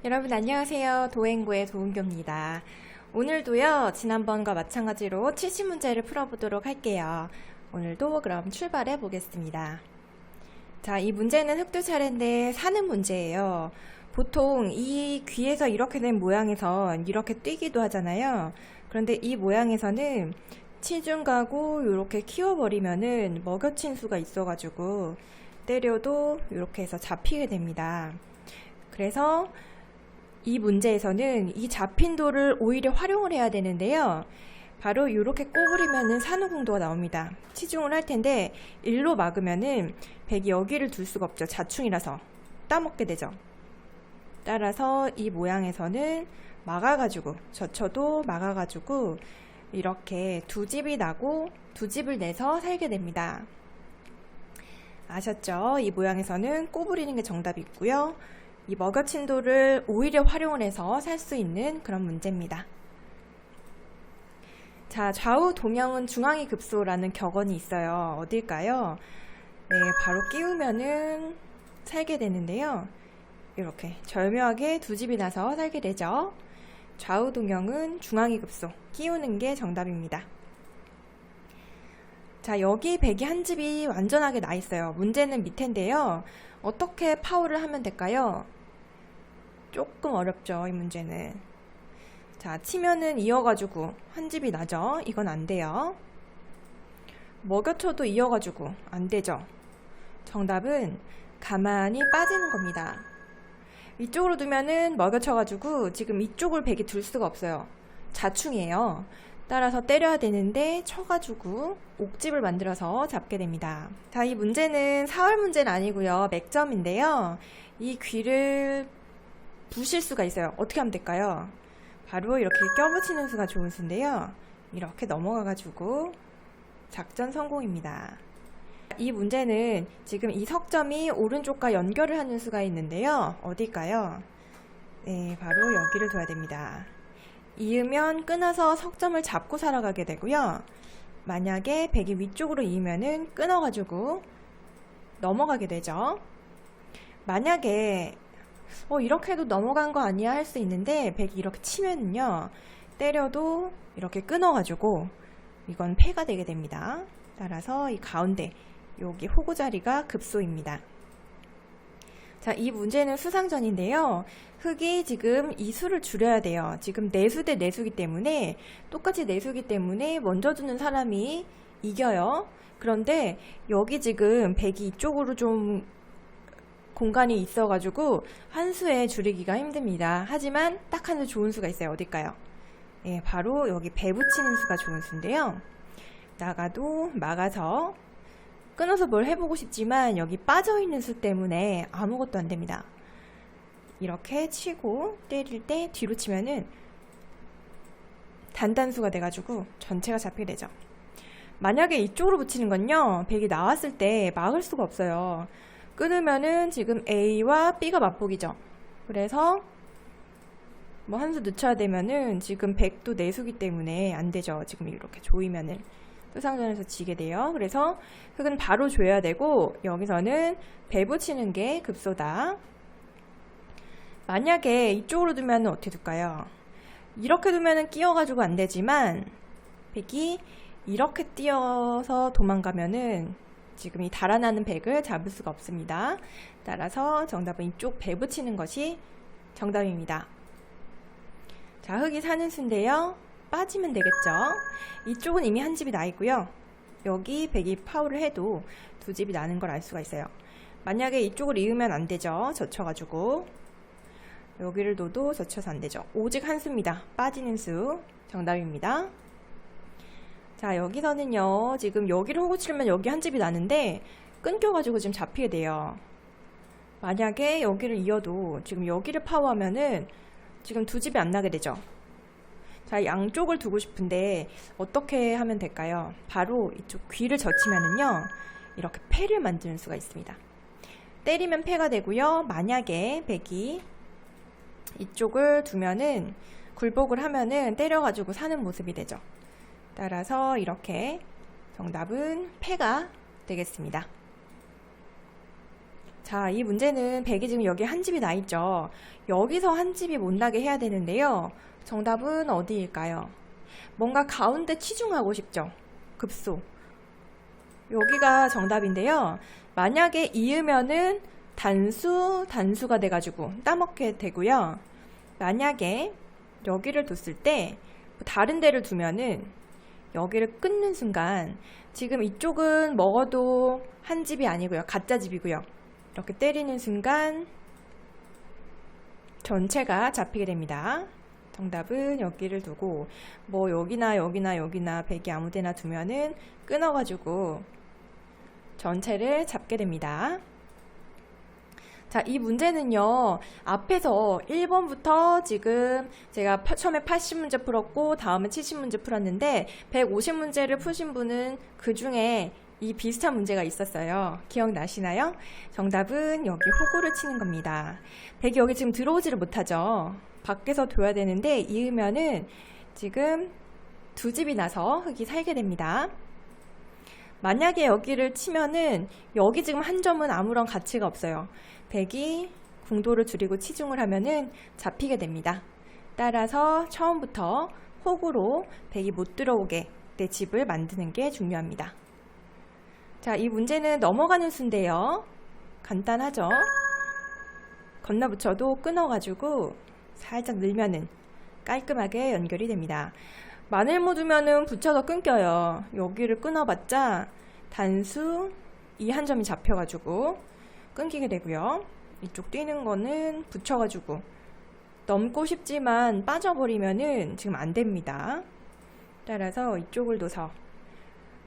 여러분 안녕하세요. 도행고의 도은교입니다. 오늘도요, 지난번과 마찬가지로 70문제를 풀어보도록 할게요. 오늘도 그럼 출발해 보겠습니다. 자, 이 문제는 흑두 차례인데 사는 문제예요. 보통 이 귀에서 이렇게 된 모양에서 이렇게 뛰기도 하잖아요. 그런데 이 모양에서는 치중가고 이렇게 키워버리면은 먹여친 수가 있어가지고 때려도 이렇게 해서 잡히게 됩니다. 그래서 이 문제에서는 이 잡힌 돌을 오히려 활용을 해야 되는데요. 바로 이렇게 꼬부리면은 산후공도가 나옵니다. 치중을 할 텐데 일로 막으면은 백이 여기를 둘 수가 없죠. 자충이라서 따먹게 되죠. 따라서 이 모양에서는 막아가지고 젖혀도 막아가지고 이렇게 두 집이 나고 두 집을 내서 살게 됩니다. 아셨죠? 이 모양에서는 꼬부리는 게 정답이고요. 이 먹여친 돌을 오히려 활용을 해서 살 수 있는 그런 문제입니다. 자, 좌우 동형은 중앙이 급소라는 격언이 있어요. 어딜까요? 네, 바로 끼우면은 살게 되는데요. 이렇게 절묘하게 두 집이 나서 살게 되죠. 좌우 동형은 중앙이 급소, 끼우는 게 정답입니다. 자, 여기 백이 한 집이 완전하게 나 있어요. 문제는 밑인데요. 어떻게 파워를 하면 될까요? 조금 어렵죠, 이 문제는. 자, 치면은 이어가지고 한 집이 나죠. 이건 안 돼요. 먹여쳐도 이어가지고 안 되죠. 정답은 가만히 빠지는 겁니다. 이쪽으로 두면은 먹여쳐가지고 지금 이쪽을 백이 둘 수가 없어요. 자충이에요. 따라서 때려야 되는데 쳐가지고 옥집을 만들어서 잡게 됩니다. 자, 이 문제는 사월 문제는 아니고요. 맥점인데요. 이 귀를 부실 수가 있어요. 어떻게 하면 될까요? 바로 이렇게 껴붙이는 수가 좋은 수인데요. 이렇게 넘어가가지고 작전 성공입니다. 이 문제는 지금 이 석점이 오른쪽과 연결을 하는 수가 있는데요. 어딜까요? 네, 바로 여기를 둬야 됩니다. 이으면 끊어서 석점을 잡고 살아가게 되고요. 만약에 백이 위쪽으로 이으면은 끊어가지고 넘어가게 되죠. 만약에 이렇게 해도 넘어간 거 아니야 할 수 있는데 백이 이렇게 치면은요, 때려도 이렇게 끊어가지고 이건 패가 되게 됩니다. 따라서 이 가운데 여기 호구 자리가 급소입니다. 자, 이 문제는 수상전인데요. 흑이 지금 이 수를 줄여야 돼요. 지금 내수 대 내수기 때문에 똑같이 내수기 때문에 먼저 주는 사람이 이겨요. 그런데 여기 지금 백이 이쪽으로 좀 공간이 있어가지고 한 수에 줄이기가 힘듭니다. 하지만 딱 한 수 좋은 수가 있어요. 어딜까요? 예, 바로 여기 배 붙이는 수가 좋은 수인데요. 나가도 막아서 끊어서 뭘 해보고 싶지만 여기 빠져있는 수 때문에 아무것도 안 됩니다. 이렇게 치고 때릴 때 뒤로 치면은 단단수가 돼가지고 전체가 잡히게 되죠. 만약에 이쪽으로 붙이는 건요, 백이 나왔을 때 막을 수가 없어요. 끊으면은 지금 A와 B가 맞복이죠. 그래서 뭐 한 수 늦춰야 되면은 지금 백도 내수기 때문에 안 되죠. 지금 이렇게 조이면은 수상전에서 지게 돼요. 그래서 흑은 바로 줘야 되고 여기서는 배 붙이는 게 급소다. 만약에 이쪽으로 두면 어떻게 둘까요? 이렇게 두면은 끼어가지고 안 되지만 백이 이렇게 뛰어서 도망가면은 지금 이 달아나는 백을 잡을 수가 없습니다. 따라서 정답은 이쪽 배 붙이는 것이 정답입니다. 자, 흑이 사는 수인데요. 빠지면 되겠죠. 이쪽은 이미 한 집이 나 있고요. 여기 백이 파울을 해도 두 집이 나는 걸 알 수가 있어요. 만약에 이쪽을 이으면 안 되죠. 젖혀가지고 여기를 둬도 젖혀서 안 되죠. 오직 한 수입니다. 빠지는 수 정답입니다. 자, 여기서는요, 지금 여기를 호구 치면 여기 한 집이 나는데 끊겨가지고 지금 잡히게 돼요. 만약에 여기를 이어도 지금 여기를 파워하면은 지금 두 집이 안 나게 되죠. 자, 양쪽을 두고 싶은데 어떻게 하면 될까요? 바로 이쪽 귀를 젖히면은요, 이렇게 패를 만드는 수가 있습니다. 때리면 패가 되고요. 만약에 백이 이쪽을 두면은 굴복을 하면은 때려가지고 사는 모습이 되죠. 따라서 이렇게 정답은 패가 되겠습니다. 자, 이 문제는 백이 지금 여기 한 집이 나 있죠. 여기서 한 집이 못 나게 해야 되는데요. 정답은 어디일까요? 뭔가 가운데 치중하고 싶죠. 급소. 여기가 정답인데요. 만약에 이으면은 단수가 돼가지고 따먹게 되고요. 만약에 여기를 뒀을 때 다른 데를 두면은 여기를 끊는 순간 지금 이쪽은 먹어도 한 집이 아니고요. 가짜 집이고요. 이렇게 때리는 순간 전체가 잡히게 됩니다. 정답은 여기를 두고 뭐 여기나 백이 아무 데나 두면은 끊어가지고 전체를 잡게 됩니다. 자, 이 문제는요, 앞에서 1번부터 지금 제가 처음에 80문제 풀었고, 다음에 70문제 풀었는데, 150문제를 푸신 분은 그 중에 이 비슷한 문제가 있었어요. 기억나시나요? 정답은 여기 호구를 치는 겁니다. 백이 여기 지금 들어오지를 못하죠. 밖에서 둬야 되는데, 이으면은 지금 두 집이 나서 흙이 살게 됩니다. 만약에 여기를 치면은 여기 지금 한 점은 아무런 가치가 없어요. 백이 궁도를 줄이고 치중을 하면은 잡히게 됩니다. 따라서 처음부터 호구로 백이 못 들어오게 내 집을 만드는 게 중요합니다. 자, 이 문제는 넘어가는 수인데요. 간단하죠? 건너붙여도 끊어가지고 살짝 늘면은 깔끔하게 연결이 됩니다. 마늘모 두면은 붙여서 끊겨요. 여기를 끊어봤자 단수 이 한 점이 잡혀가지고 끊기게 되고요. 이쪽 뛰는 거는 붙여가지고 넘고 싶지만 빠져버리면은 지금 안 됩니다. 따라서 이쪽을 둬서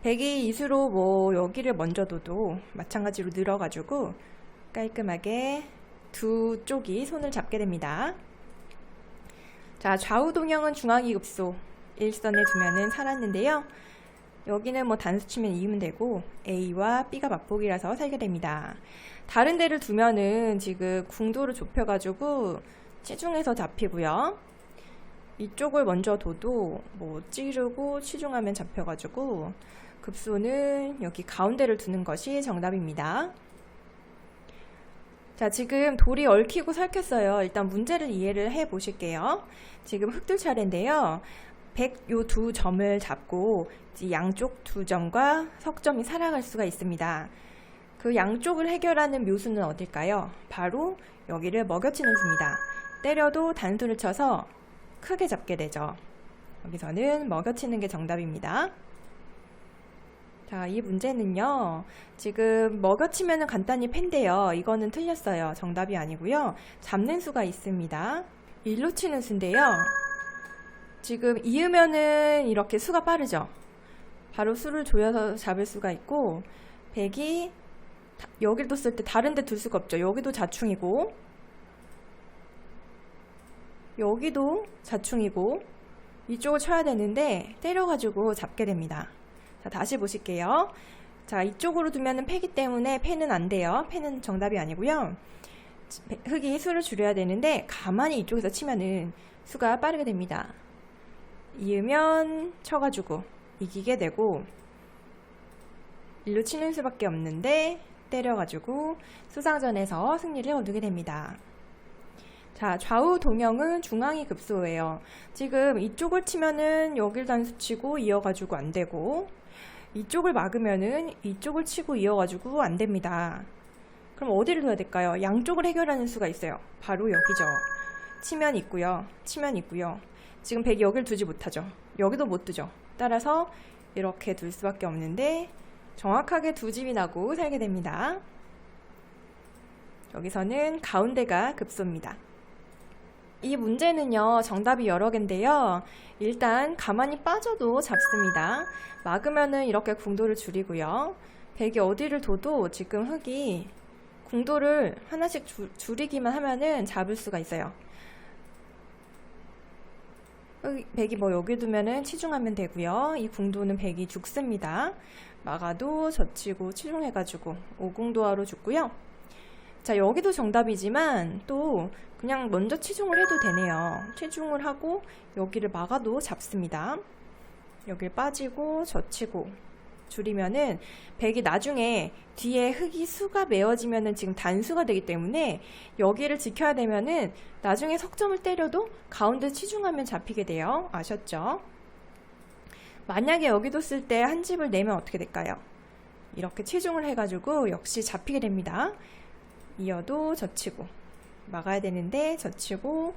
백이 이수로 뭐 여기를 먼저 둬도 마찬가지로 늘어가지고 깔끔하게 두 쪽이 손을 잡게 됩니다. 자, 좌우 동형은 중앙이 급소 일선에 두면은 살았는데요. 여기는 뭐 단수 치면 이으면 되고 A와 B가 맞보기라서 살게 됩니다. 다른 데를 두면은 지금 궁도를 좁혀가지고 치중해서 잡히고요. 이쪽을 먼저 둬도 뭐 찌르고 치중하면 잡혀가지고 급소는 여기 가운데를 두는 것이 정답입니다. 자, 지금 돌이 얽히고 설켰어요. 일단 문제를 이해를 해 보실게요. 지금 흙들 차례인데요. 100 요 두 점을 잡고 양쪽 두 점과 석점이 살아갈 수가 있습니다. 그 양쪽을 해결하는 묘수는 어딜까요? 바로 여기를 먹여치는 수입니다. 때려도 단수를 쳐서 크게 잡게 되죠. 여기서는 먹여치는 게 정답입니다. 자, 이 문제는요, 지금 먹여치면은 간단히 팬데요. 이거는 틀렸어요. 정답이 아니고요. 잡는 수가 있습니다. 일로 치는 수인데요. 지금 이으면은 이렇게 수가 빠르죠. 바로 수를 조여서 잡을 수가 있고, 백이 여길 뒀을 때 다른 데 둘 수가 없죠. 여기도 자충이고, 여기도 자충이고, 이쪽을 쳐야 되는데 때려가지고 잡게 됩니다. 자, 다시 보실게요. 자, 이쪽으로 두면은 패기 때문에 패는 안 돼요. 패는 정답이 아니고요. 흙이 수를 줄여야 되는데 가만히 이쪽에서 치면은 수가 빠르게 됩니다. 이으면 쳐가지고 이기게 되고 일로 치는 수밖에 없는데 때려가지고 수상전에서 승리를 거두게 됩니다. 자, 좌우 동형은 중앙이 급소예요. 지금 이쪽을 치면은 여길 단수 치고 이어가지고 안 되고 이쪽을 막으면은 이쪽을 치고 이어가지고 안 됩니다. 그럼 어디를 둬야 될까요? 양쪽을 해결하는 수가 있어요. 바로 여기죠. 치면 있고요. 치면 있고요. 지금 백이 여길 두지 못하죠. 여기도 못 두죠. 따라서 이렇게 둘 수밖에 없는데 정확하게 두 집이 나고 살게 됩니다. 여기서는 가운데가 급소입니다. 이 문제는요, 정답이 여러 개인데요. 일단 가만히 빠져도 잡습니다. 막으면은 이렇게 궁도를 줄이고요. 백이 어디를 둬도 지금 흙이 궁도를 하나씩 줄이기만 하면은 잡을 수가 있어요. 백이 뭐 여기 두면은 치중하면 되고요. 이 궁도는 백이 죽습니다. 막아도 젖히고 치중해가지고 오궁도하로 죽고요. 자, 여기도 정답이지만 또 그냥 먼저 치중을 해도 되네요. 치중을 하고 여기를 막아도 잡습니다. 여길 빠지고 젖히고 줄이면은 백이 나중에 뒤에 흙이 수가 메어지면은 지금 단수가 되기 때문에 여기를 지켜야 되면은 나중에 석점을 때려도 가운데 치중하면 잡히게 돼요. 아셨죠? 만약에 여기도 쓸 때 한 집을 내면 어떻게 될까요? 이렇게 치중을 해가지고 역시 잡히게 됩니다. 이어도 젖히고 막아야 되는데 젖히고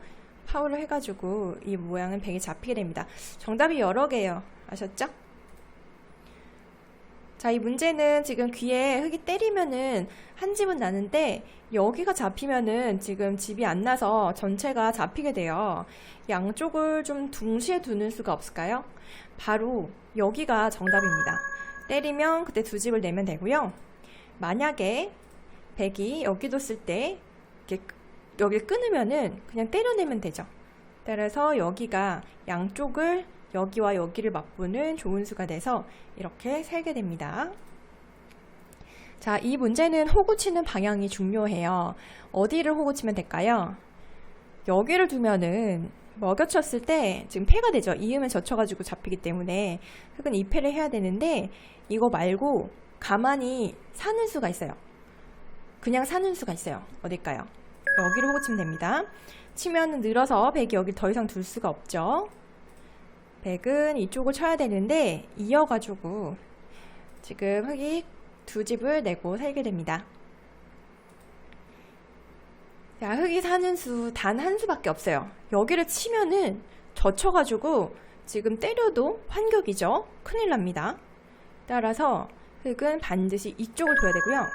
파울을 해가지고 이 모양은 백이 잡히게 됩니다. 정답이 여러 개예요. 아셨죠? 자, 이 문제는 지금 귀에 흙이 때리면은 한 집은 나는데 여기가 잡히면은 지금 집이 안 나서 전체가 잡히게 돼요. 양쪽을 좀 동시에 두는 수가 없을까요? 바로 여기가 정답입니다. 때리면 그때 두 집을 내면 되고요. 만약에 백이 여기도 쓸 때 이렇게 여기를 끊으면은 그냥 때려내면 되죠. 따라서 여기가 양쪽을 여기와 여기를 맞부는 좋은 수가 돼서 이렇게 살게 됩니다. 자, 이 문제는 호구 치는 방향이 중요해요. 어디를 호구 치면 될까요? 여기를 두면은 먹여쳤을 때 지금 패가 되죠. 이음에 젖혀가지고 잡히기 때문에 흙은 2패를 해야 되는데 이거 말고 가만히 사는 수가 있어요. 그냥 사는 수가 있어요. 어딜까요? 여기를 호구 치면 됩니다. 치면 늘어서 백이 여기 더 이상 둘 수가 없죠. 백은 이쪽을 쳐야 되는데 이어가지고 지금 흙이 두 집을 내고 살게 됩니다. 자, 흙이 사는 수 단 한 수밖에 없어요. 여기를 치면은 젖혀가지고 지금 때려도 환격이죠. 큰일 납니다. 따라서 흙은 반드시 이쪽을 둬야 되고요.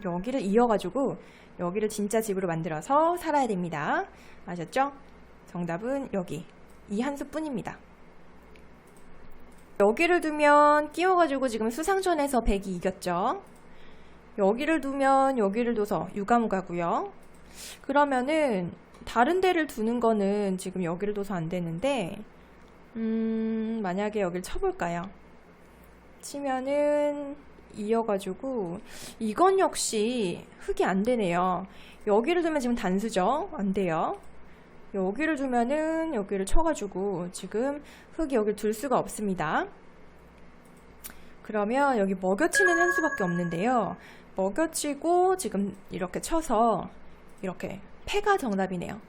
여기를 이어가지고 여기를 진짜 집으로 만들어서 살아야 됩니다. 아셨죠? 정답은 여기 이 한 수뿐입니다. 여기를 두면 끼워가지고 지금 수상전에서 백이 이겼죠. 여기를 두면 여기를 둬서 유가무가고요. 그러면은 다른 데를 두는 거는 지금 여기를 둬서 안 되는데 만약에 여기를 쳐볼까요? 치면은 이어가지고 이건 역시 흙이 안 되네요. 여기를 두면 지금 단수죠. 안 돼요. 여기를 두면은 여기를 쳐가지고 지금 흙이 여기를 둘 수가 없습니다. 그러면 여기 먹여치는 한 수밖에 없는데요. 먹여치고 지금 이렇게 쳐서 이렇게 패가 정답이네요.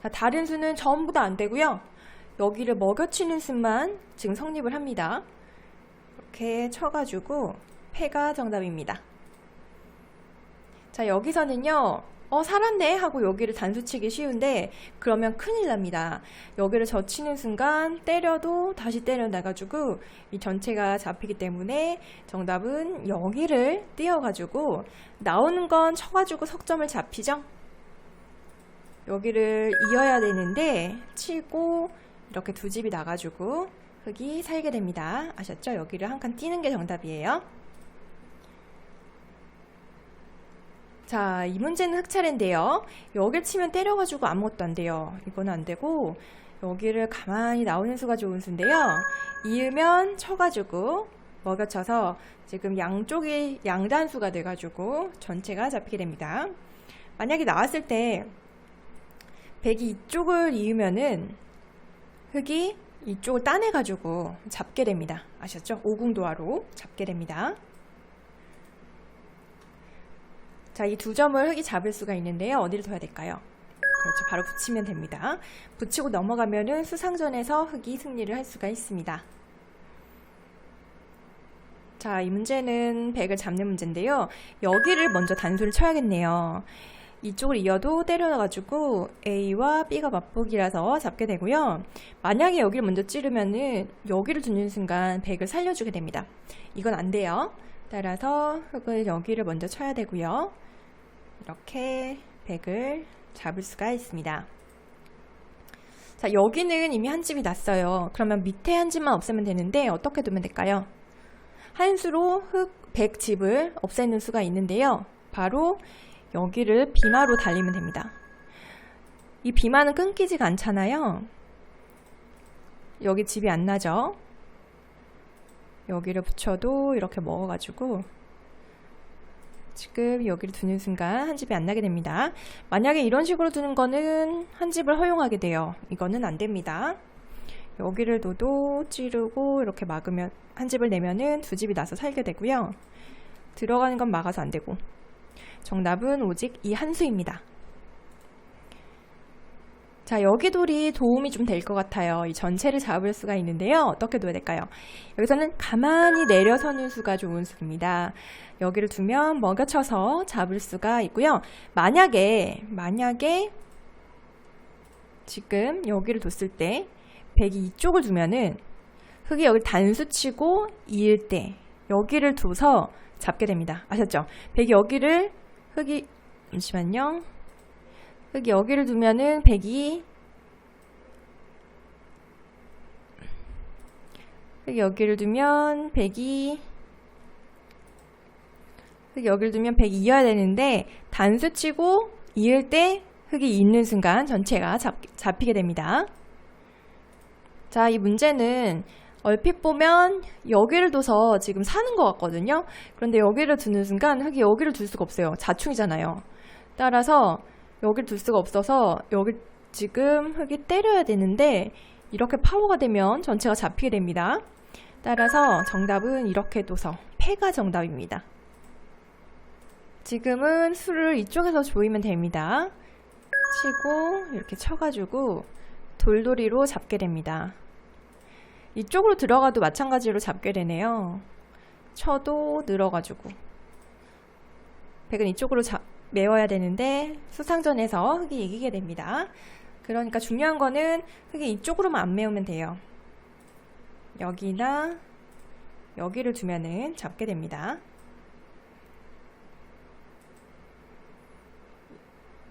자, 다른 수는 전부 다 안 되고요. 여기를 먹여치는 수만 지금 성립을 합니다. 이렇게 쳐가지고 패가 정답입니다. 자, 여기서는요. 살았네 하고 여기를 단수치기 쉬운데 그러면 큰일 납니다. 여기를 젖히는 순간 때려도 다시 때려나가지고 이 전체가 잡히기 때문에 정답은 여기를 띄어가지고 나오는 건 쳐가지고 석점을 잡히죠. 여기를 이어야 되는데 치고 이렇게 두 집이 나가지고 흙이 살게 됩니다. 아셨죠? 여기를 한 칸 띄는 게 정답이에요. 자, 이 문제는 흙 차례인데요. 여길 치면 때려가지고 아무것도 안 돼요. 이거는 안 되고 여기를 가만히 나오는 수가 좋은 수인데요. 이으면 쳐가지고 먹여쳐서 지금 양쪽이 양단수가 돼가지고 전체가 잡히게 됩니다. 만약에 나왔을 때 백이 이쪽을 이으면은 흙이 이쪽을 따내가지고 잡게 됩니다. 아셨죠? 오궁도화로 잡게 됩니다. 자, 이 두 점을 흙이 잡을 수가 있는데요. 어디를 둬야 될까요? 그렇죠. 바로 붙이면 됩니다. 붙이고 넘어가면은 수상전에서 흙이 승리를 할 수가 있습니다. 자, 이 문제는 백을 잡는 문제인데요. 여기를 먼저 단수를 쳐야겠네요. 이쪽을 이어도 때려가지고 A와 B가 맞보기라서 잡게 되고요. 만약에 여기를 먼저 찌르면은 여기를 두는 순간 백을 살려주게 됩니다. 이건 안 돼요. 따라서 흙을 여기를 먼저 쳐야 되고요. 이렇게 백을 잡을 수가 있습니다. 자, 여기는 이미 한 집이 났어요. 그러면 밑에 한 집만 없애면 되는데 어떻게 두면 될까요? 한 수로 흙, 백 집을 없애는 수가 있는데요. 바로 여기를 비마로 달리면 됩니다. 이 비마는 끊기지가 않잖아요. 여기 집이 안 나죠? 여기를 붙여도 이렇게 먹어가지고 지금 여기를 두는 순간 한 집이 안 나게 됩니다. 만약에 이런 식으로 두는 거는 한 집을 허용하게 돼요. 이거는 안 됩니다. 여기를 둬도 찌르고 이렇게 막으면 한 집을 내면은 두 집이 나서 살게 되고요. 들어가는 건 막아서 안 되고. 정답은 오직 이 한 수입니다. 자, 여기 돌이 도움이 좀 될 것 같아요. 이 전체를 잡을 수가 있는데요. 어떻게 둬야 될까요? 여기서는 가만히 내려서는 수가 좋은 수입니다. 여기를 두면 먹여쳐서 잡을 수가 있고요. 만약에 지금 여기를 뒀을 때 백이 이쪽을 두면은 흙이 여기 단수치고 이을 때 여기를 둬서 잡게 됩니다. 아셨죠? 백이 여기를 잠시만요. 흙이 여기를 두면은 백이 여기를 두면 백이 이어야 되는데 단수치고 이을 때 흙이 있는 순간 전체가 잡히게 됩니다. 자, 이 문제는 얼핏 보면 여기를 둬서 지금 사는 것 같거든요. 그런데 여기를 두는 순간 흙이 여기를 둘 수가 없어요. 자충이잖아요. 따라서 여기를 둘 수가 없어서 여기 지금 흙이 때려야 되는데 이렇게 파워가 되면 전체가 잡히게 됩니다. 따라서 정답은 이렇게 둬서 패가 정답입니다. 지금은 수를 이쪽에서 조이면 됩니다. 치고 이렇게 쳐가지고 돌돌이로 잡게 됩니다. 이쪽으로 들어가도 마찬가지로 잡게 되네요. 쳐도 늘어가지고 백은 이쪽으로 메워야 되는데 수상전에서 흙이 이기게 됩니다. 그러니까 중요한 거는 흙이 이쪽으로만 안 메우면 돼요. 여기나 여기를 두면은 잡게 됩니다.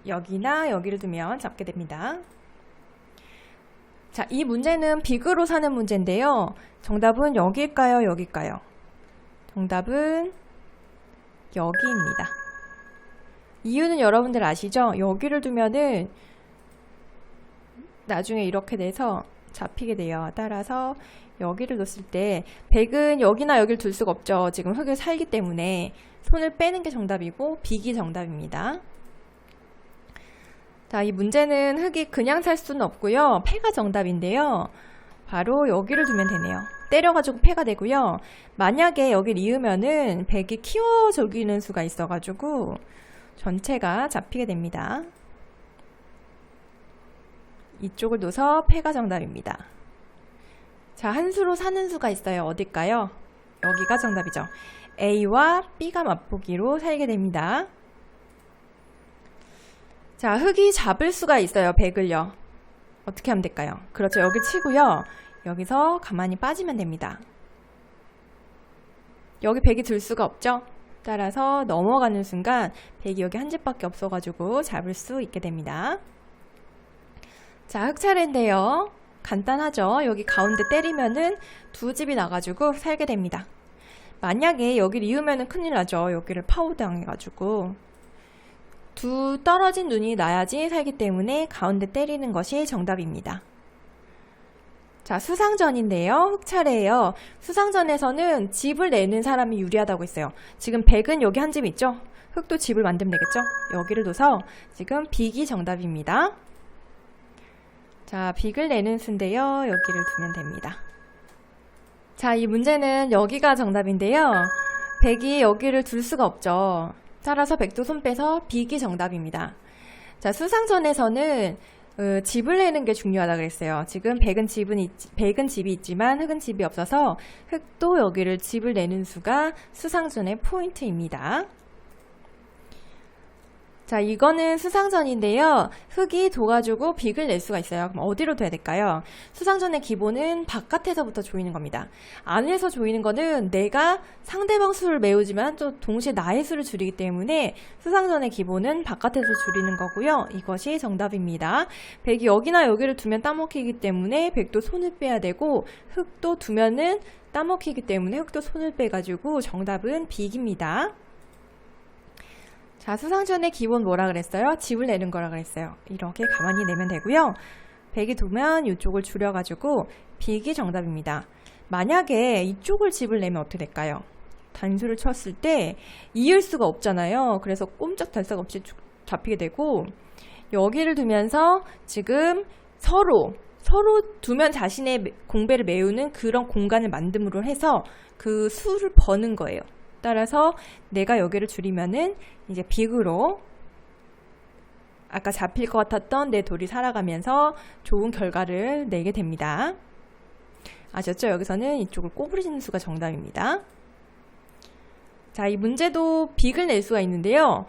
여기나 여기를 두면 잡게 됩니다. 자, 이 문제는 빅으로 사는 문제인데요. 정답은 여기일까요? 여기일까요? 정답은 여기입니다. 이유는 여러분들 아시죠? 여기를 두면은 나중에 이렇게 돼서 잡히게 돼요. 따라서 여기를 뒀을 때 백은 여기나 여기를 둘 수가 없죠. 지금 흙을 살기 때문에 손을 빼는 게 정답이고 빅이 정답입니다. 자, 이 문제는 흙이 그냥 살 수는 없고요. 패가 정답인데요. 바로 여기를 두면 되네요. 때려가지고 패가 되고요. 만약에 여기를 이으면은 백이 키워 죽이는 수가 있어가지고 전체가 잡히게 됩니다. 이쪽을 둬서 패가 정답입니다. 자, 한 수로 사는 수가 있어요. 어딜까요? 여기가 정답이죠. A와 B가 맛보기로 살게 됩니다. 자, 흙이 잡을 수가 있어요. 백을요. 어떻게 하면 될까요? 그렇죠. 여기 치고요. 여기서 가만히 빠지면 됩니다. 여기 백이 들 수가 없죠? 따라서 넘어가는 순간 백이 여기 한 집밖에 없어가지고 잡을 수 있게 됩니다. 자, 흙 차례인데요. 간단하죠? 여기 가운데 때리면은 두 집이 나가지고 살게 됩니다. 만약에 여기를 이으면은 큰일 나죠. 여기를 파워 당해가지고. 두 떨어진 눈이 나야지 살기 때문에 가운데 때리는 것이 정답입니다. 자, 수상전인데요. 흙 차례예요. 수상전에서는 집을 내는 사람이 유리하다고 했어요. 지금 백은 여기 한 집 있죠? 흙도 집을 만들면 되겠죠? 여기를 둬서 지금 빅이 정답입니다. 자, 빅을 내는 수인데요. 여기를 두면 됩니다. 자, 이 문제는 여기가 정답인데요. 백이 여기를 둘 수가 없죠. 따라서 백도 손 빼서 빅이 정답입니다. 자, 수상전에서는 집을 내는 게 중요하다고 그랬어요. 지금 백은 집이 있지만 흙은 집이 없어서 흙도 여기를 집을 내는 수가 수상전의 포인트입니다. 자, 이거는 수상전인데요. 흙이 둬가지고 빅을 낼 수가 있어요. 그럼 어디로 둬야 될까요? 수상전의 기본은 바깥에서부터 조이는 겁니다. 안에서 조이는 거는 내가 상대방 수를 메우지만 또 동시에 나의 수를 줄이기 때문에 수상전의 기본은 바깥에서 줄이는 거고요. 이것이 정답입니다. 백이 여기나 여기를 두면 따먹히기 때문에 백도 손을 빼야 되고 흙도 두면은 따먹히기 때문에 흙도 손을 빼가지고 정답은 빅입니다. 자, 수상전의 기본 뭐라 그랬어요? 집을 내는 거라 그랬어요. 이렇게 가만히 내면 되고요. 백이 두면 이쪽을 줄여가지고 빅이 정답입니다. 만약에 이쪽을 집을 내면 어떻게 될까요? 단수를 쳤을 때 이을 수가 없잖아요. 그래서 꼼짝달싹 없이 잡히게 되고 여기를 두면서 지금 서로 서로 두면 자신의 공배를 메우는 그런 공간을 만듦으로 해서 그 수를 버는 거예요. 따라서 내가 여기를 줄이면은 이제 빅으로 아까 잡힐 것 같았던 내 돌이 살아가면서 좋은 결과를 내게 됩니다. 아셨죠? 여기서는 이쪽을 꼬부리는 수가 정답입니다. 자, 이 문제도 빅을 낼 수가 있는데요.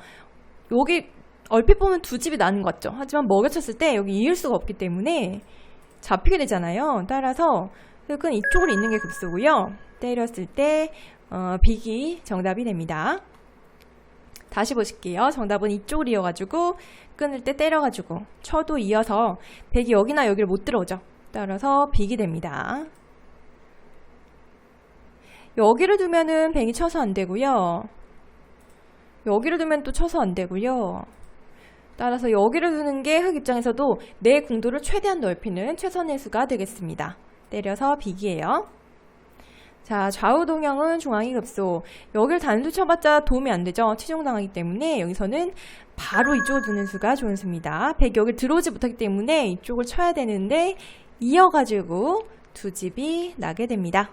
여기 얼핏 보면 두 집이 나는 것 같죠? 하지만 먹여쳤을 때 여기 이을 수가 없기 때문에 잡히게 되잖아요. 따라서 흙은 이쪽으로 있는 게 급수고요. 때렸을 때 빅이 정답이 됩니다. 다시 보실게요. 정답은 이쪽으로 이어가지고 끊을 때 때려가지고 쳐도 이어서 백이 여기나 여기를 못 들어오죠. 따라서 빅이 됩니다. 여기를 두면은 백이 쳐서 안 되고요. 여기를 두면 또 쳐서 안 되고요. 따라서 여기를 두는 게 흙 입장에서도 내 궁도를 최대한 넓히는 최선의 수가 되겠습니다. 때려서 빅이에요. 자, 좌우 동형은 중앙이 급소. 여길 단수 쳐봤자 도움이 안 되죠. 치중당하기 때문에 여기서는 바로 이쪽을 두는 수가 좋은 수입니다. 백 여기 들어오지 못하기 때문에 이쪽을 쳐야 되는데 이어가지고 두 집이 나게 됩니다.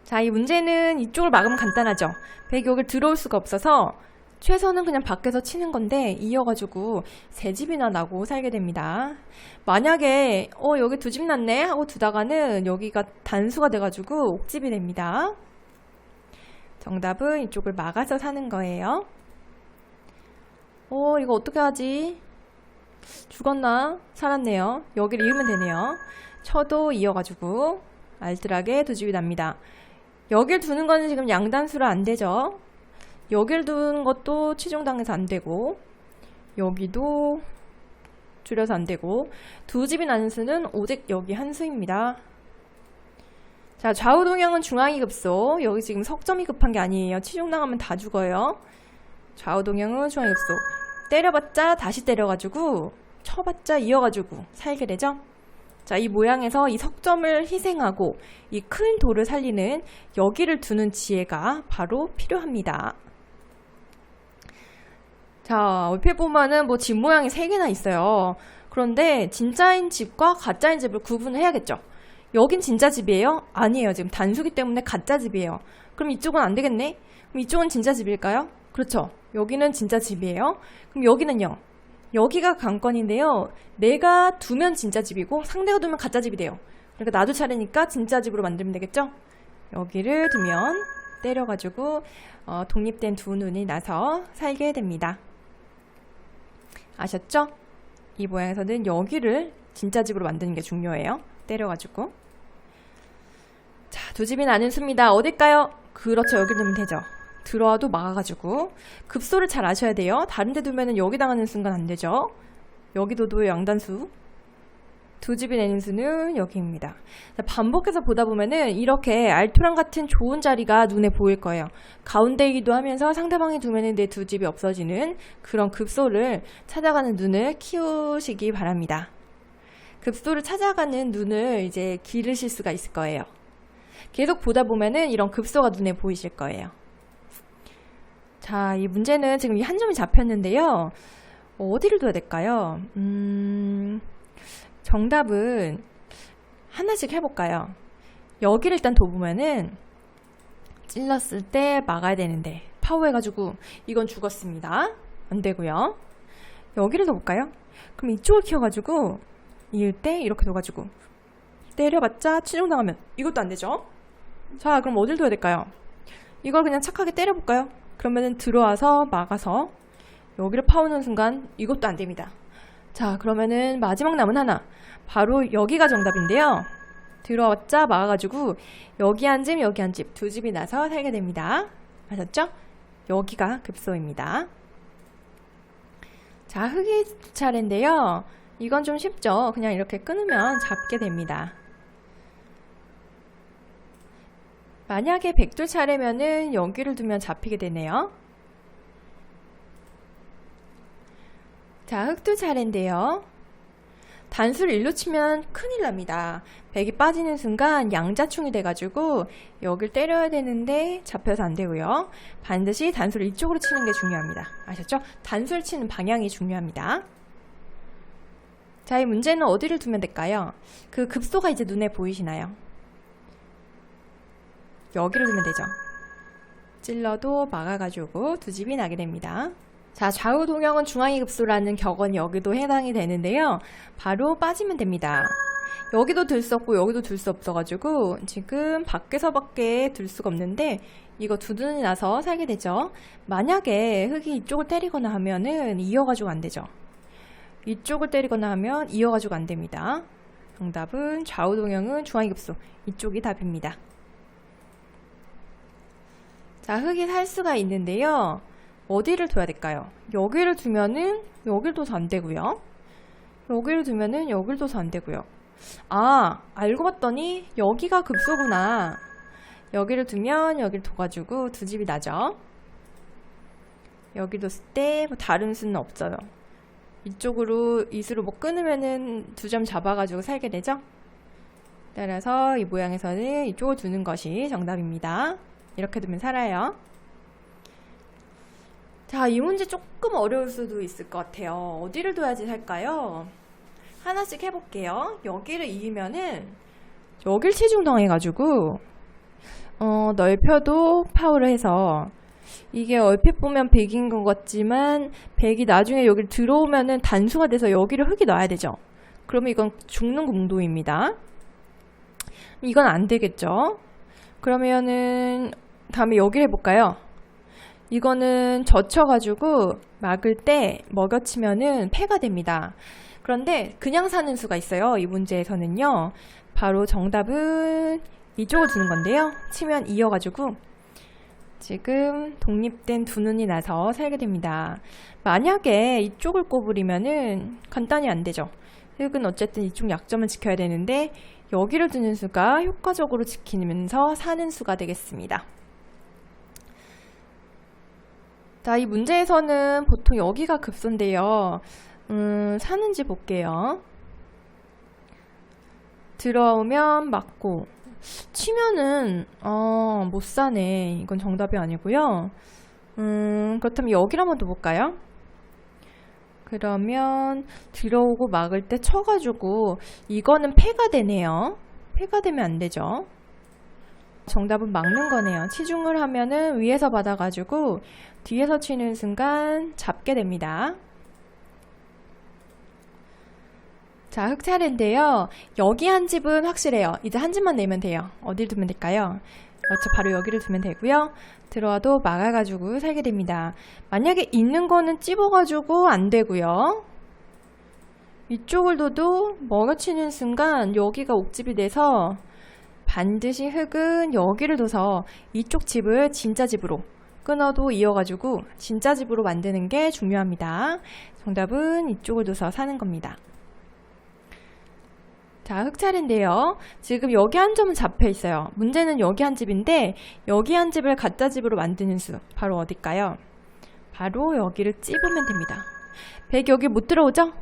자, 이 문제는 이쪽을 막으면 간단하죠. 백 여기 들어올 수가 없어서 최선은 그냥 밖에서 치는 건데 이어가지고 세 집이나 나고 살게 됩니다. 만약에 여기 두 집 났네 하고 두다가는 여기가 단수가 돼가지고 옥집이 됩니다. 정답은 이쪽을 막아서 사는 거예요. 이거 어떻게 하지? 죽었나? 살았네요. 여기를 이으면 되네요. 쳐도 이어가지고 알뜰하게 두 집이 납니다. 여길 두는 거는 지금 양단수로 안 되죠. 여길 두는 것도 치중당해서 안 되고 여기도 줄여서 안 되고 두 집이 나는 수는 오직 여기 한 수입니다. 자, 좌우 동형은 중앙이 급소. 여기 지금 석점이 급한 게 아니에요. 치중당하면 다 죽어요. 좌우 동형은 중앙이 급소. 때려봤자 다시 때려가지고 쳐봤자 이어가지고 살게 되죠. 자, 이 모양에서 이 석점을 희생하고 이 큰 돌을 살리는 여기를 두는 지혜가 바로 필요합니다. 자, 얼핏 보면은 뭐 집 모양이 3개나 있어요. 그런데 진짜인 집과 가짜인 집을 구분을 해야겠죠. 여긴 진짜 집이에요? 아니에요. 지금 단수기 때문에 가짜 집이에요. 그럼 이쪽은 안 되겠네? 그럼 이쪽은 진짜 집일까요? 그렇죠. 여기는 진짜 집이에요. 그럼 여기는요? 여기가 관건인데요. 내가 두면 진짜 집이고 상대가 두면 가짜 집이 돼요. 그러니까 나도 차례니까 진짜 집으로 만들면 되겠죠? 여기를 두면 때려가지고 독립된 두 눈이 나서 살게 됩니다. 아셨죠? 이 모양에서는 여기를 진짜 집으로 만드는 게 중요해요. 때려가지고. 자, 두 집이 나는 수입니다. 어딜까요? 그렇죠. 여기 두면 되죠. 들어와도 막아가지고. 급소를 잘 아셔야 돼요. 다른 데 두면은 여기 당하는 순간 안 되죠. 여기도 양단수. 두 집이 내는 수는 여기입니다. 자, 반복해서 보다 보면은 이렇게 알토랑 같은 좋은 자리가 눈에 보일 거예요. 가운데이기도 하면서 상대방이 두면은 내 두 집이 없어지는 그런 급소를 찾아가는 눈을 키우시기 바랍니다. 급소를 찾아가는 눈을 이제 기르실 수가 있을 거예요. 계속 보다 보면은 이런 급소가 눈에 보이실 거예요. 자, 이 문제는 지금 이 한 점이 잡혔는데요. 어디를 둬야 될까요? 정답은 하나씩 해볼까요? 여기를 일단 둬보면은 찔렀을 때 막아야 되는데 파워해가지고 이건 죽었습니다. 안 되고요. 여기를 둬볼까요? 그럼 이쪽을 키워가지고 이을 때 이렇게 둬가지고 때려봤자 치중당하면 이것도 안 되죠? 자, 그럼 어딜 둬야 될까요? 이걸 그냥 착하게 때려볼까요? 그러면은 들어와서 막아서 여기를 파오는 순간 이것도 안 됩니다. 자, 그러면은 마지막 남은 하나. 바로 여기가 정답인데요. 들어왔자 막아가지고 여기 한 집, 여기 한 집, 두 집이 나서 살게 됩니다. 아셨죠? 여기가 급소입니다. 자, 흙이 차례인데요. 이건 좀 쉽죠? 그냥 이렇게 끊으면 잡게 됩니다. 만약에 백돌 차례면은 여기를 두면 잡히게 되네요. 자, 흑두 차례인데요. 단수를 일로 치면 큰일 납니다. 백이 빠지는 순간 양자충이 돼가지고 여길 때려야 되는데 잡혀서 안 되고요. 반드시 단수를 이쪽으로 치는 게 중요합니다. 아셨죠? 단수를 치는 방향이 중요합니다. 자, 이 문제는 어디를 두면 될까요? 그 급소가 이제 눈에 보이시나요? 여기를 두면 되죠. 찔러도 막아가지고 두 집이 나게 됩니다. 자, 좌우 동형은 중앙이 급소라는 격언이 여기도 해당이 되는데요. 바로 빠지면 됩니다. 여기도 들 수 없고 여기도 들 수 없어가지고 지금 밖에서밖에 들 수가 없는데 이거 두 눈이 나서 살게 되죠. 만약에 흙이 이쪽을 때리거나 하면은 이어가지고 안 되죠. 이쪽을 때리거나 하면 이어가지고 안 됩니다. 정답은 좌우 동형은 중앙이 급소. 이쪽이 답입니다. 자, 흙이 살 수가 있는데요. 어디를 둬야 될까요? 여기를 두면은 여길 둬서 안 되고요. 여기를 두면은 여길 둬서 안 되고요. 아, 알고 봤더니 여기가 급소구나. 여기를 두면 여기를 둬가지고 두 집이 나죠. 여기 뒀을 때 뭐 다른 수는 없어요. 이쪽으로 이수로 뭐 끊으면은 두 점 잡아가지고 살게 되죠. 따라서 이 모양에서는 이쪽을 두는 것이 정답입니다. 이렇게 두면 살아요. 자, 이 문제 조금 어려울 수도 있을 것 같아요. 어디를 둬야지 살까요? 하나씩 해볼게요. 여기를 이으면은 여길 체중당해가지고 넓혀도 파워를 해서 이게 얼핏 보면 100인 것 같지만 100이 나중에 여기를 들어오면은 단수가 돼서 여기를 흙이 넣어야 되죠. 그러면 이건 죽는 공도입니다. 이건 안 되겠죠. 그러면은 다음에 여기를 해볼까요? 이거는 젖혀가지고 막을 때 먹여치면은 폐가 됩니다. 그런데 그냥 사는 수가 있어요. 이 문제에서는요. 바로 정답은 이쪽을 두는 건데요. 치면 이어가지고 지금 독립된 두 눈이 나서 살게 됩니다. 만약에 이쪽을 꼽으리면은 간단히 안 되죠. 흙은 어쨌든 이쪽 약점을 지켜야 되는데 여기를 두는 수가 효과적으로 지키면서 사는 수가 되겠습니다. 자, 이 문제에서는 보통 여기가 급소인데요. 사는지 볼게요. 들어오면 맞고 치면은 못 사네. 이건 정답이 아니고요. 그렇다면 여기를 한번 더 볼까요? 그러면 들어오고 막을 때 쳐가지고 이거는 폐가 되네요. 폐가 되면 안 되죠. 정답은 막는 거네요. 치중을 하면은 위에서 받아가지고 뒤에서 치는 순간 잡게 됩니다. 자, 흙 차례인데요. 여기 한 집은 확실해요. 이제 한 집만 내면 돼요. 어디를 두면 될까요? 그렇죠. 바로 여기를 두면 되고요. 들어와도 막아가지고 살게 됩니다. 만약에 있는 거는 찝어가지고 안 되고요. 이쪽을 둬도 먹여치는 순간 여기가 옥집이 돼서 반드시 흙은 여기를 둬서 이쪽 집을 진짜 집으로 끊어도 이어가지고 진짜 집으로 만드는 게 중요합니다. 정답은 이쪽을 둬서 사는 겁니다. 자, 흙 차례인데요. 지금 여기 한 점은 잡혀 있어요. 문제는 여기 한 집인데 여기 한 집을 가짜 집으로 만드는 수 바로 어딜까요? 바로 여기를 찝으면 됩니다. 100 여기 못 들어오죠?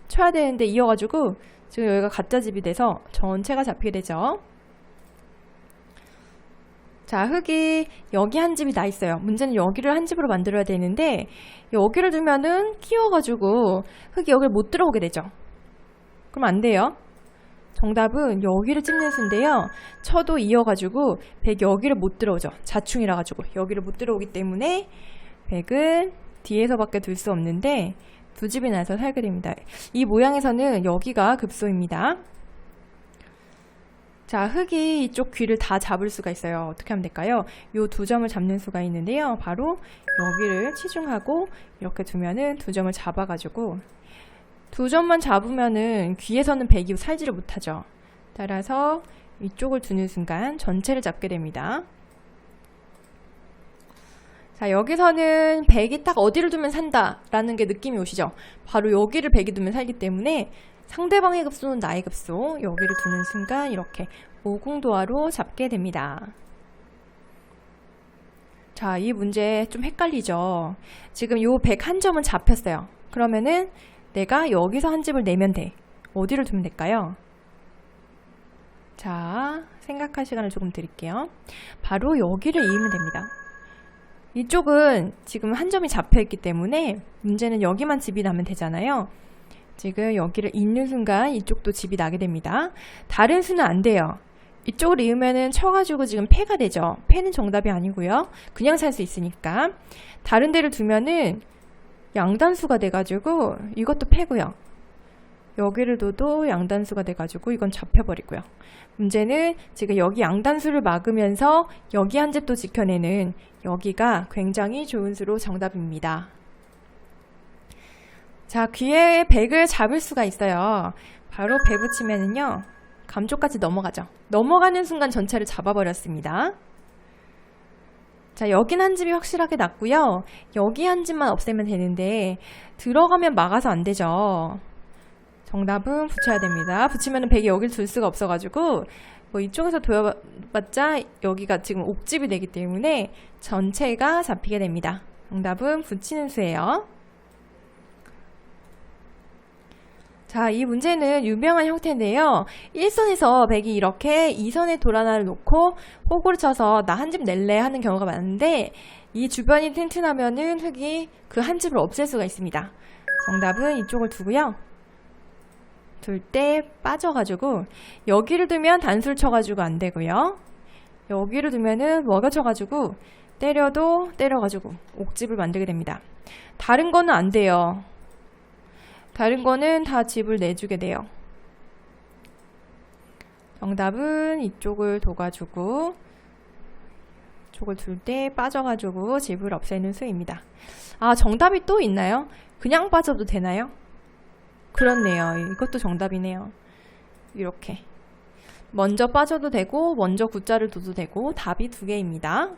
쳐야 되는데 이어가지고 지금 여기가 가짜 집이 돼서 전체가 잡히게 되죠. 자, 흙이 여기 한 집이 나 있어요. 문제는 여기를 한 집으로 만들어야 되는데 여기를 두면은 끼워가지고 흙이 여기를 못 들어오게 되죠. 그럼 안 돼요. 정답은 여기를 찝는 수인데요. 쳐도 이어가지고 100 여기를 못 들어오죠. 자충이라 가지고 여기를 못 들어오기 때문에 100은 뒤에서밖에 둘 수 없는데 두 집이 나서 살게 됩니다. 이 모양에서는 여기가 급소입니다. 자, 흙이 이쪽 귀를 다 잡을 수가 있어요. 어떻게 하면 될까요? 이 두 점을 잡는 수가 있는데요. 바로 여기를 치중하고 이렇게 두면은 두 점을 잡아가지고 두 점만 잡으면은 귀에서는 100이 살지를 못하죠. 따라서 이쪽을 두는 순간 전체를 잡게 됩니다. 자, 여기서는 100이 딱 어디를 두면 산다 라는 게 느낌이 오시죠? 바로 여기를 100이 두면 살기 때문에 상대방의 급소는 나의 급소, 여기를 두는 순간 이렇게 오공도화로 잡게 됩니다. 자, 이 문제 좀 헷갈리죠? 지금 요 100 한 점은 잡혔어요. 그러면은 내가 여기서 한 집을 내면 돼. 어디를 두면 될까요? 자, 생각할 시간을 조금 드릴게요. 바로 여기를 이으면 됩니다. 이쪽은 지금 한 점이 잡혀있기 때문에 문제는 여기만 집이 나면 되잖아요. 지금 여기를 잇는 순간 이쪽도 집이 나게 됩니다. 다른 수는 안 돼요. 이쪽을 이으면은 쳐가지고 지금 패가 되죠. 패는 정답이 아니고요. 그냥 살 수 있으니까. 다른 데를 두면은 양단수가 돼가지고 이것도 패고요. 여기를 둬도 양단수가 돼가지고 이건 잡혀버리고요. 문제는 지금 여기 양단수를 막으면서 여기 한 집도 지켜내는 여기가 굉장히 좋은 수로 정답입니다. 자, 귀에 100을 잡을 수가 있어요. 바로 배 붙이면은요. 감쪽까지 넘어가죠. 넘어가는 순간 전체를 잡아버렸습니다. 자, 여긴 한 집이 확실하게 났고요. 여기 한 집만 없애면 되는데 들어가면 막아서 안 되죠. 정답은 붙여야 됩니다. 붙이면 100이 여길 둘 수가 없어가지고 뭐 이쪽에서 도여봤자 여기가 지금 옥집이 되기 때문에 전체가 잡히게 됩니다. 정답은 붙이는 수예요. 자, 이 문제는 유명한 형태인데요. 1선에서 100이 이렇게 2선에 돌 하나를 놓고 호구를 쳐서 나 한 집 낼래 하는 경우가 많은데 이 주변이 튼튼하면은 흙이 그 한 집을 없앨 수가 있습니다. 정답은 이쪽을 두고요. 둘 때 빠져가지고 여기를 두면 단수를 쳐가지고 안 되고요. 여기를 두면은 먹여쳐가지고 때려도 때려가지고 옥집을 만들게 됩니다. 다른 거는 안 돼요. 다른 거는 다 집을 내주게 돼요. 정답은 이쪽을 둬가지고 이쪽을 둘 때 빠져가지고 집을 없애는 수입니다. 아, 정답이 또 있나요? 그냥 빠져도 되나요? 그렇네요. 이것도 정답이네요. 이렇게 먼저 빠져도 되고 먼저 구자를 둬도 되고 답이 두 개입니다.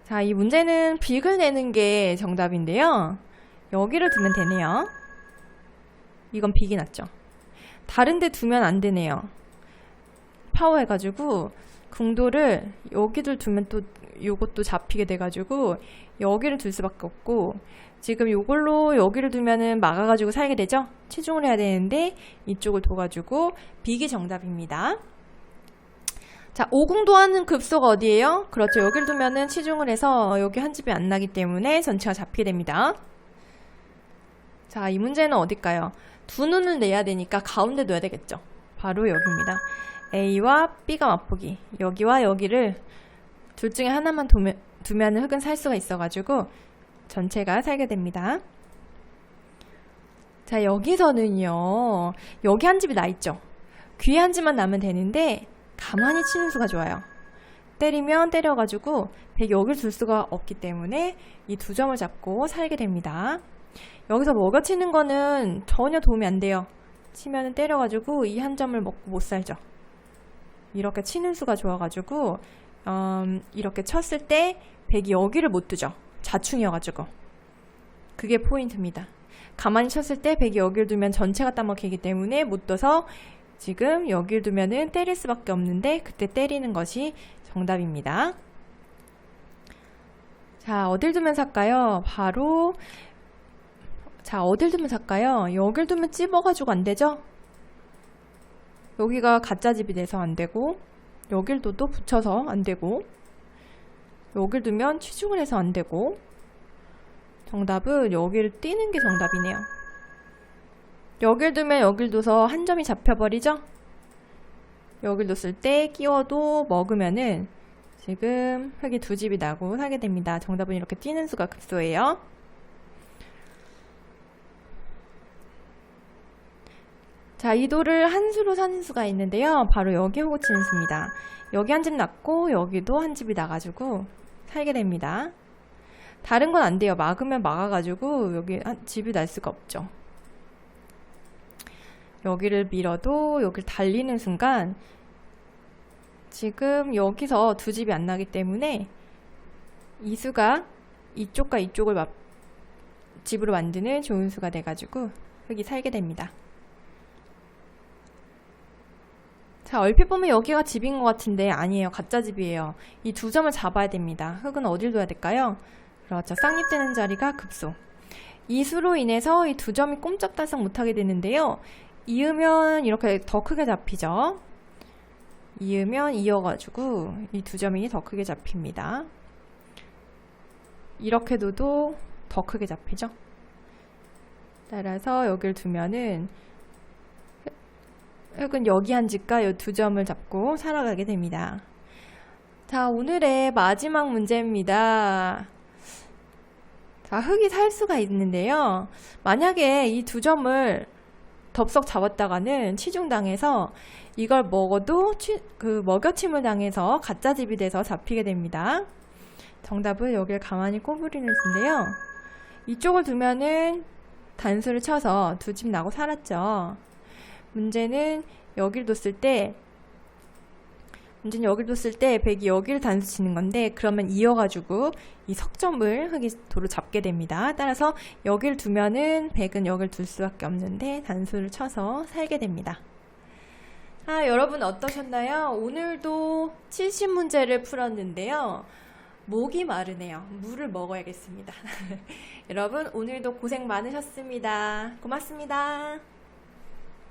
자, 이 문제는 빅을 내는 게 정답인데요. 여기를 두면 되네요. 이건 빅이 났죠. 다른 데 두면 안 되네요. 파워 해가지고 궁도를 여기를 두면 또 요것도 잡히게 돼가지고 여기를 둘 수밖에 없고 지금 요걸로 여기를 두면은 막아가지고 살게 되죠. 치중을 해야 되는데 이쪽을 둬가지고 빅이 정답입니다. 자, 오궁도하는 급소가 어디예요? 그렇죠. 여기를 두면은 치중을 해서 여기 한 집이 안 나기 때문에 전체가 잡히게 됩니다. 자, 이 문제는 어딜까요? 두 눈을 내야 되니까 가운데 둬야 되겠죠. 바로 여기입니다. A와 B가 맞보기. 여기와 여기를 둘 중에 하나만 두면 흙은 살 수가 있어가지고 전체가 살게 됩니다. 자, 여기서는요. 여기 한 집이 나 있죠. 귀에 한 집만 나면 되는데 가만히 치는 수가 좋아요. 때리면 때려가지고 100 여길 둘 수가 없기 때문에 이 두 점을 잡고 살게 됩니다. 여기서 먹여치는 거는 전혀 도움이 안 돼요. 치면은 때려가지고 이 한 점을 먹고 못 살죠. 이렇게 치는 수가 좋아가지고 이렇게 쳤을 때 100이 여기를 못 두죠. 자충이어가지고. 그게 포인트입니다. 가만히 쳤을 때 100이 여기를 두면 전체가 따먹히기 때문에 못 둬서 지금 여기를 두면은 때릴 수밖에 없는데 그때 때리는 것이 정답입니다. 자, 어딜 두면 살까요? 바로 자, 어딜 두면 살까요? 여길 두면 찝어가지고 안 되죠? 여기가 가짜집이 돼서 안 되고 여길 둬도 붙여서 안 되고 여길 두면 치중을 해서 안 되고 정답은 여기를 띄는 게 정답이네요. 여길 두면 여길 둬서 한 점이 잡혀버리죠? 여길 뒀을 때 끼워도 먹으면은 지금 흙이 두 집이 나고 살게 됩니다. 정답은 이렇게 띄는 수가 급소예요. 자, 이 돌을 한 수로 사는 수가 있는데요. 바로 여기 호구 치는 수입니다. 여기 한 집 났고 여기도 한 집이 나가지고 살게 됩니다. 다른 건 안 돼요. 막으면 막아가지고 여기 집이 날 수가 없죠. 여기를 밀어도 여기를 달리는 순간 지금 여기서 두 집이 안 나기 때문에 이 수가 이쪽과 이쪽을 집으로 만드는 좋은 수가 돼가지고 흙이 살게 됩니다. 자, 얼핏 보면 여기가 집인 것 같은데 아니에요. 가짜 집이에요. 이 두 점을 잡아야 됩니다. 흙은 어딜 둬야 될까요? 그렇죠. 쌍립되는 자리가 급소. 이 수로 인해서 이 두 점이 꼼짝달싹 못하게 되는데요. 이으면 이렇게 더 크게 잡히죠. 이으면 이어가지고 이 두 점이 더 크게 잡힙니다. 이렇게 둬도 더 크게 잡히죠. 따라서 여기를 두면은 흙은 여기 한 집과 이 두 점을 잡고 살아가게 됩니다. 자, 오늘의 마지막 문제입니다. 자, 흙이 살 수가 있는데요. 만약에 이 두 점을 덥석 잡았다가는 치중당해서 이걸 먹어도 먹여침을 당해서 가짜집이 돼서 잡히게 됩니다. 정답은 여기를 가만히 꼬부리는 수인데요. 이쪽을 두면은 단수를 쳐서 두 집 나고 살았죠. 문제는 여기를 뒀을 때 백이 여기를 단수 치는 건데, 그러면 이어가지고 이 석점을 흙이 도로 잡게 됩니다. 따라서 여기를 두면은 백은 여기를 둘 수밖에 없는데 단수를 쳐서 살게 됩니다. 여러분 어떠셨나요? 오늘도 70문제를 풀었는데요. 목이 마르네요. 물을 먹어야겠습니다. 여러분 오늘도 고생 많으셨습니다. 고맙습니다.